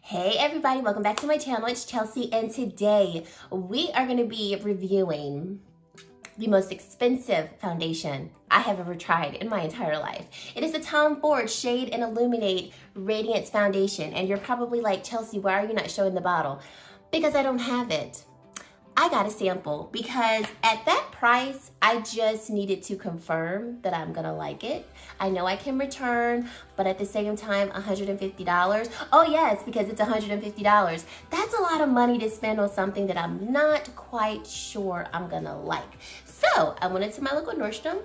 Hey everybody, welcome back to my channel. It's Chelsea, and today we are going to be reviewing the most expensive foundation I have ever tried in my entire life. It is the Tom Ford Shade and Illuminate Radiance Foundation, and you're probably like, Chelsea, why are you not showing the bottle? Because I don't have it. I got a sample because at that price, I just needed to confirm that I'm gonna like it. I know I can return, but at the same time, $150. Oh yes, because it's $150. That's a lot of money to spend on something that I'm not quite sure I'm gonna like. So I went into my local Nordstrom.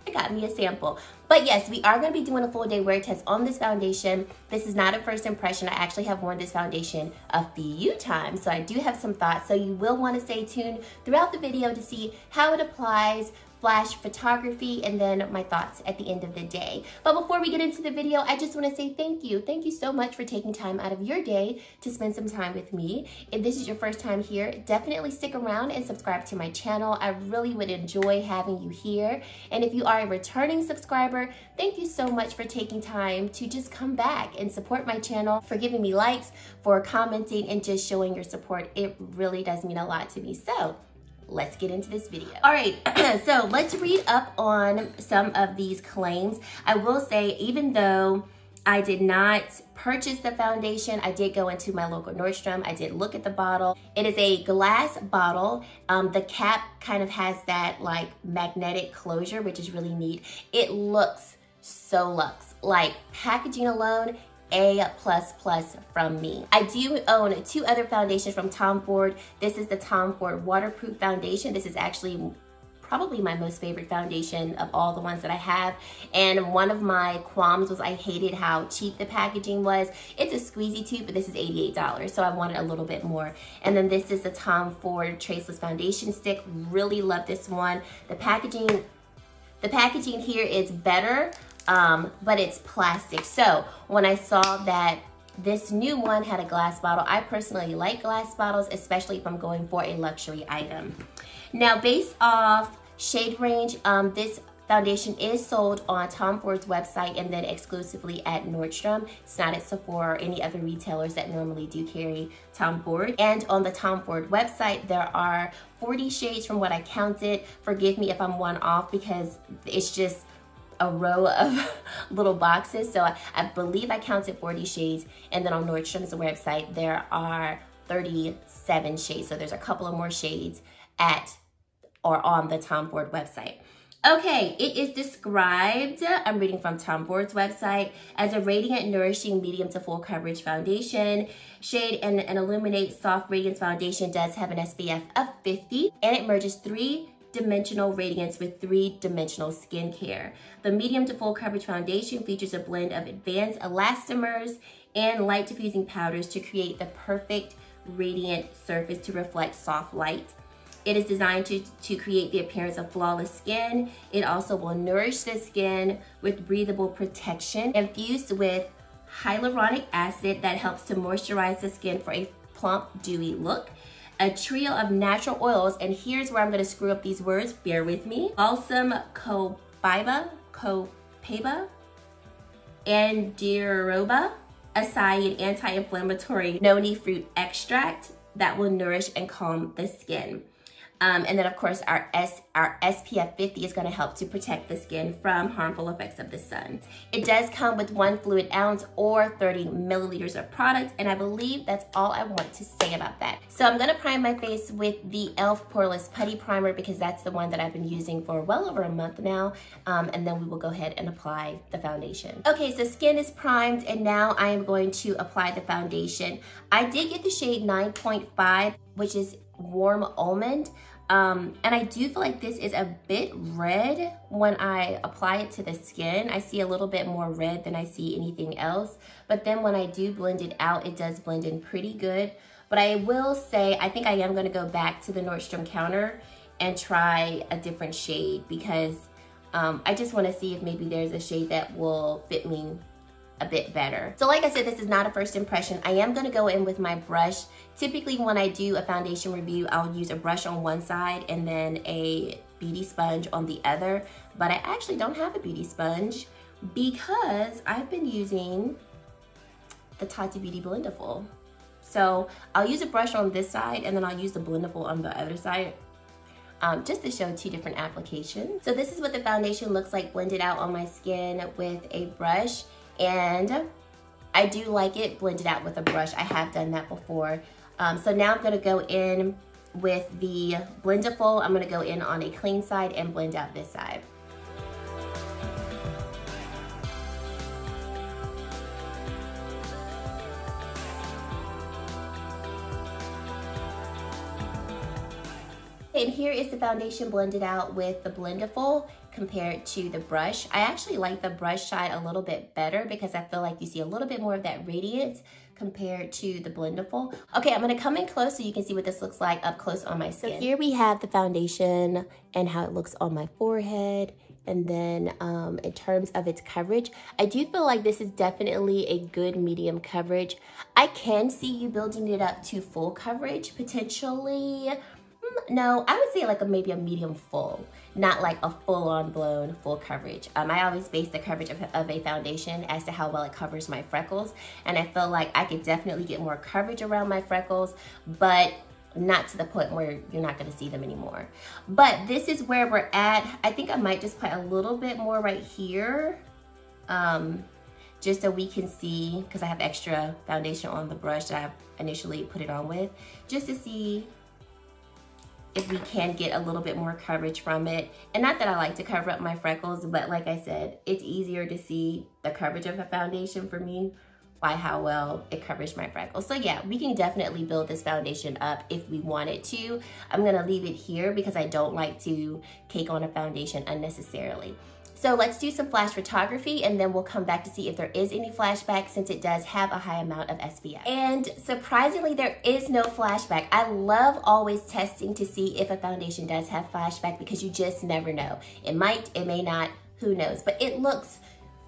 I got me a sample. But yes, we are going to be doing a full day wear test on this foundation. This is not a first impression. I actually have worn this foundation a few times, so I do have some thoughts. So you will want to stay tuned throughout the video to see how it applies, flash photography, and then my thoughts at the end of the day. But before we get into the video, I just want to say thank you. Thank you so much for taking time out of your day to spend some time with me. If this is your first time here, definitely stick around and subscribe to my channel. I really would enjoy having you here. And if you are a returning subscriber, thank you so much for taking time to just come back and support my channel, for giving me likes, for commenting, and just showing your support. It really does mean a lot to me. So let's get into this video. All right, so let's read up on some of these claims. I will say, even though I did not purchase the foundation, I did go into my local Nordstrom. I did look at the bottle. It is a glass bottle. The cap kind of has that like magnetic closure, which is really neat. It looks so luxe. Like, packaging alone, A++ from me. I do own two other foundations from Tom Ford. This is the Tom Ford Waterproof Foundation. This is actually probably my most favorite foundation of all the ones that I have. And one of my qualms was I hated how cheap the packaging was. It's a squeezy tube, but this is $88, so I wanted a little bit more. And then this is the Tom Ford Traceless Foundation Stick. Really love this one. The packaging here is better, but it's plastic. So when I saw that this new one had a glass bottle, I personally like glass bottles, especially if I'm going for a luxury item. Now, based off shade range, this foundation is sold on Tom Ford's website and then exclusively at Nordstrom. It's not at Sephora or any other retailers that normally do carry Tom Ford. And on the Tom Ford website, there are 40 shades from what I counted. Forgive me if I'm one off because it's just a row of little boxes. So I believe I counted 40 shades. And then on Nordstrom's website, there are 37 shades. So there's a couple of more shades at or on the Tom Ford website. Okay, it is described, I'm reading from Tom Ford's website, as a radiant, nourishing, medium to full coverage foundation. Shade and Illuminate Soft Radiance Foundation does have an SPF of 50, and it merges three-dimensional radiance with three-dimensional skincare. The medium to full coverage foundation features a blend of advanced elastomers and light diffusing powders to create the perfect radiant surface to reflect soft light. It is designed to create the appearance of flawless skin. It also will nourish the skin with breathable protection infused with hyaluronic acid that helps to moisturize the skin for a plump, dewy look. A trio of natural oils, and here's where I'm gonna screw up these words, bear with me. Balsam copaiba, andiroba, acai, and anti-inflammatory noni fruit extract that will nourish and calm the skin. And then of course our SPF 50 is going to help to protect the skin from harmful effects of the sun. It does come with 1 fluid ounce or 30 milliliters of product, and I believe that's all I want to say about that. So I'm going to prime my face with the e.l.f. Poreless Putty Primer because that's the one that I've been using for well over a month now, and then we will go ahead and apply the foundation. Okay, so skin is primed, and now I am going to apply the foundation. I did get the shade 9.5, which is Warm Almond, and I do feel like this is a bit red when I apply it to the skin. I see a little bit more red than I see anything else, but then when I do blend it out, it does blend in pretty good. But I will say, I think I am going to go back to the Nordstrom counter and try a different shade because I just want to see if maybe there's a shade that will fit me a bit better. So like I said, this is not a first impression. I am gonna go in with my brush. Typically when I do a foundation review, I'll use a brush on one side and then a beauty sponge on the other, but I actually don't have a beauty sponge because I've been using the Tati Beauty Blendiful. So I'll use a brush on this side and then I'll use the Blendiful on the other side. Just to show two different applications. So this is what the foundation looks like blended out on my skin with a brush, and I do like it blended out with a brush. I have done that before. So now I'm gonna go in with the Blendiful. I'm gonna go in on a clean side and blend out this side. And here is the foundation blended out with the Blendiful compared to the brush. I actually like the brush side a little bit better because I feel like you see a little bit more of that radiance compared to the Blendiful. Okay, I'm gonna come in close so you can see what this looks like up close on my skin. So here we have the foundation and how it looks on my forehead. And then in terms of its coverage, I do feel like this is definitely a good medium coverage. I can see you building it up to full coverage potentially. No, I would say like maybe a medium full, not like a full-on blown full coverage. I always base the coverage of a foundation as to how well it covers my freckles, and I feel like I could definitely get more coverage around my freckles, but not to the point where you're not going to see them anymore. But this is where we're at. I think I might just put a little bit more right here, just so we can see, because I have extra foundation on the brush that I initially put it on with, just to see if we can get a little bit more coverage from it. And not that I like to cover up my freckles, but like I said, it's easier to see the coverage of a foundation for me by how well it covers my freckles. So yeah, we can definitely build this foundation up if we wanted to. I'm gonna leave it here because I don't like to cake on a foundation unnecessarily. So let's do some flash photography and then we'll come back to see if there is any flashback, since it does have a high amount of SPF. And surprisingly, there is no flashback. I love always testing to see if a foundation does have flashback because you just never know. It might, it may not, who knows? But it looks,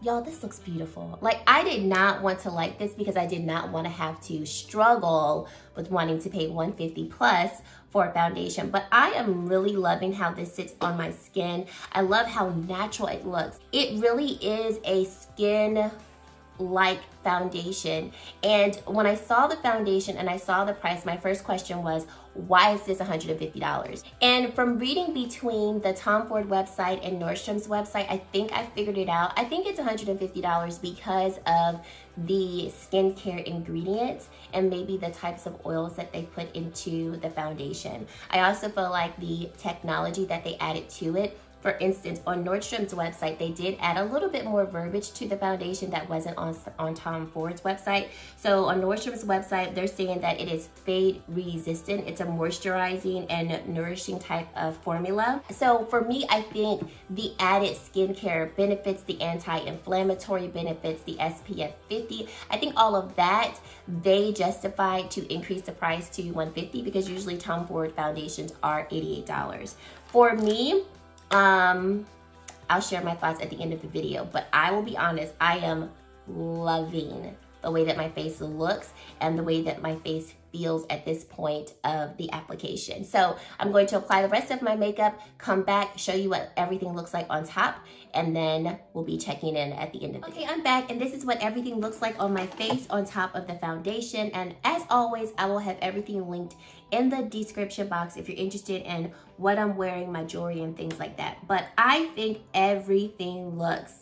y'all, this looks beautiful. Like, I did not want to like this because I did not want to have to struggle with wanting to pay $150 plus for a foundation, but I am really loving how this sits on my skin. I love how natural it looks. It really is a skin-like foundation. And when I saw the foundation and I saw the price, my first question was, why is this $150? And from reading between the Tom Ford website and Nordstrom's website, I think I figured it out. I think it's $150 because of the skincare ingredients and maybe the types of oils that they put into the foundation. I also feel like the technology that they added to it. For instance, on Nordstrom's website, they did add a little bit more verbiage to the foundation that wasn't on Tom Ford's website. So on Nordstrom's website, they're saying that it is fade resistant. It's a moisturizing and nourishing type of formula. So for me, I think the added skincare benefits, the anti-inflammatory benefits, the SPF 50, I think all of that, they justified to increase the price to $150 because usually Tom Ford foundations are $88. For me, I'll share my thoughts at the end of the video, but I will be honest, I am loving the way that my face looks and the way that my face feels at this point of the application. So I'm going to apply the rest of my makeup, come back, show you what everything looks like on top, and then we'll be checking in at the end of the video. Okay, I'm back, and this is what everything looks like on my face on top of the foundation. And as always, I will have everything linked in the description box if you're interested in what I'm wearing, my jewelry, and things like that. But I think everything looks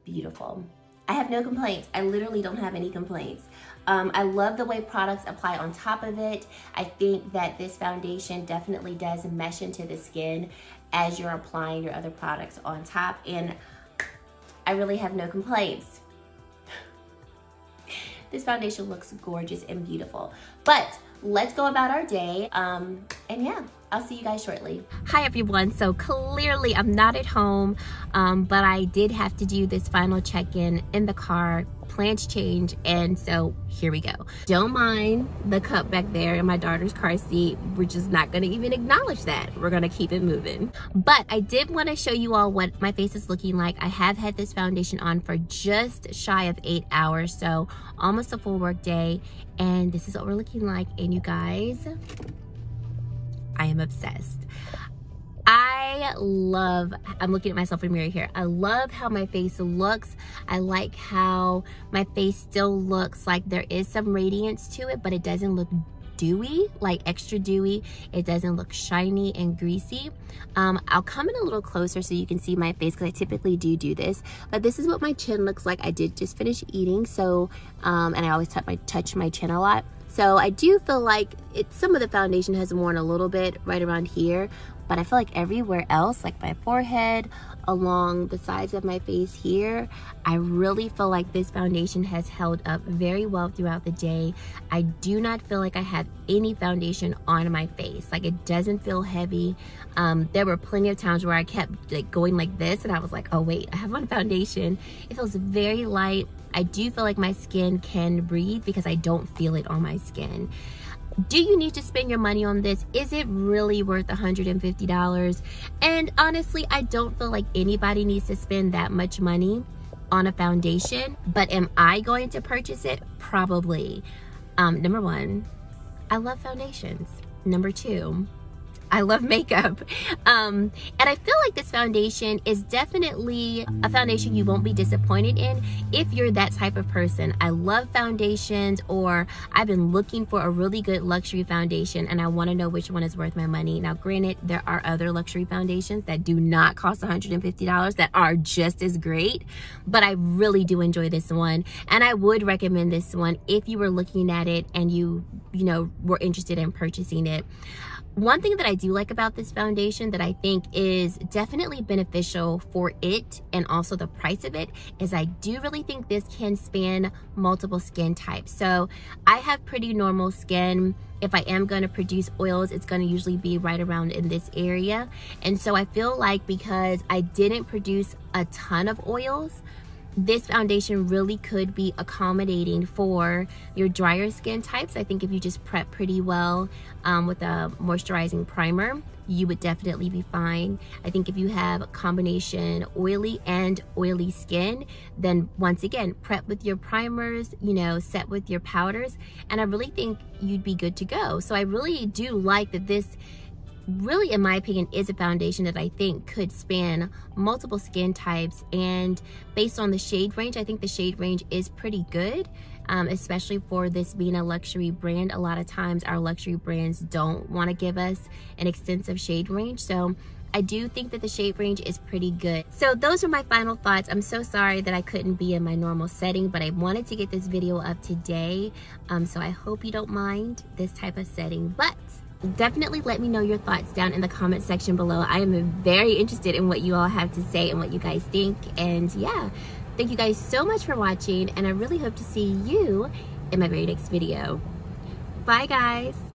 beautiful. I have no complaints. I literally don't have any complaints. I love the way products apply on top of it. I think that this foundation definitely does mesh into the skin as you're applying your other products on top, and I really have no complaints. This foundation looks gorgeous and beautiful. But let's go about our day, and yeah, I'll see you guys shortly. Hi everyone, so clearly I'm not at home, but I did have to do this final check-in in the car. Plans change, and so here we go. Don't mind the cup back there in my daughter's car seat. We're just not gonna even acknowledge that. We're gonna keep it moving. But I did want to show you all what my face is looking like. I have had this foundation on for just shy of 8 hours, so almost a full work day, and this is what we're looking like. And you guys, I am obsessed. I I love, I'm looking at myself in the mirror here. I love how my face looks. I like how my face still looks like there is some radiance to it, but it doesn't look dewy, like extra dewy. It doesn't look shiny and greasy. I'll come in a little closer so you can see my face, because I typically do this, but this is what my chin looks like. I did just finish eating, so and I always touch my chin a lot. So I do feel like some of the foundation has worn a little bit right around here, but I feel like everywhere else, like my forehead, along the sides of my face here, I really feel like this foundation has held up very well throughout the day. I do not feel like I have any foundation on my face. Like, it doesn't feel heavy. There were plenty of times where I kept like going like this and I was like, oh wait, I have on foundation. It feels very light. I do feel like my skin can breathe because I don't feel it on my skin. Do you need to spend your money on this? Is it really worth $150? And honestly, I don't feel like anybody needs to spend that much money on a foundation, but am I going to purchase it? Probably. Number one, I love foundations. Number two, I love makeup. And I feel like this foundation is definitely a foundation you won't be disappointed in if you're that type of person. I love foundations, or I've been looking for a really good luxury foundation and I want to know which one is worth my money. Now, granted, there are other luxury foundations that do not cost $150 that are just as great, but I really do enjoy this one, and I would recommend this one if you were looking at it and you know, were interested in purchasing it. One thing that I do like about this foundation that I think is definitely beneficial for it and also the price of it is I do really think this can span multiple skin types. So I have pretty normal skin. If I am going to produce oils, it's going to usually be right around in this area. And so I feel like because I didn't produce a ton of oils, this foundation really could be accommodating for your drier skin types. I think if you just prep pretty well with a moisturizing primer, you would definitely be fine. I think if you have a combination oily and oily skin, then once again, prep with your primers, you know, set with your powders, and I really think you'd be good to go. So I really do like that this really, in my opinion, is a foundation that I think could span multiple skin types, and based on the shade range, I think the shade range is pretty good, especially for this being a luxury brand. A lot of times our luxury brands don't want to give us an extensive shade range, so I do think that the shade range is pretty good. So those are my final thoughts. I'm so sorry that I couldn't be in my normal setting, but I wanted to get this video up today, so I hope you don't mind this type of setting. But definitely let me know your thoughts down in the comment section below. I am very interested in what you all have to say and what you guys think. And yeah, thank you guys so much for watching, and I really hope to see you in my very next video. Bye guys.